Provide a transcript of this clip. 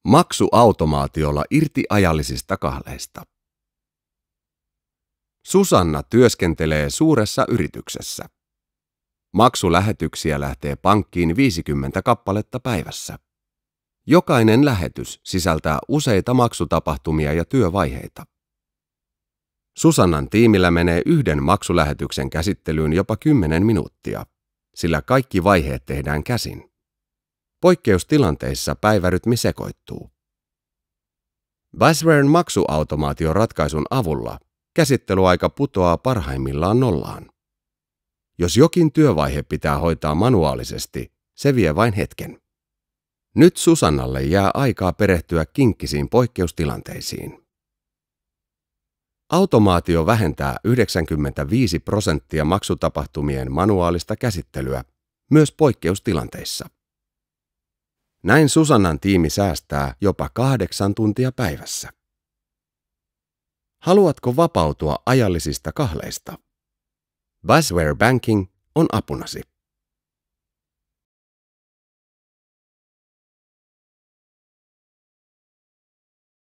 Maksuautomaatiolla irti ajallisista kahleista. Susanna työskentelee suuressa yrityksessä. Maksulähetyksiä lähtee pankkiin 50 kappaletta päivässä. Jokainen lähetys sisältää useita maksutapahtumia ja työvaiheita. Susannan tiimillä menee yhden maksulähetyksen käsittelyyn jopa 10 minuuttia, sillä kaikki vaiheet tehdään käsin. Poikkeustilanteissa päivärytmi sekoittuu. Baswaren maksuautomaatioratkaisun avulla käsittelyaika putoaa parhaimmillaan nollaan. Jos jokin työvaihe pitää hoitaa manuaalisesti, se vie vain hetken. Nyt Susannalle jää aikaa perehtyä kinkkisiin poikkeustilanteisiin. Automaatio vähentää 95% maksutapahtumien manuaalista käsittelyä, myös poikkeustilanteissa. Näin Susannan tiimi säästää jopa 8 tuntia päivässä. Haluatko vapautua ajallisista kahleista? Basware Banking on apunasi.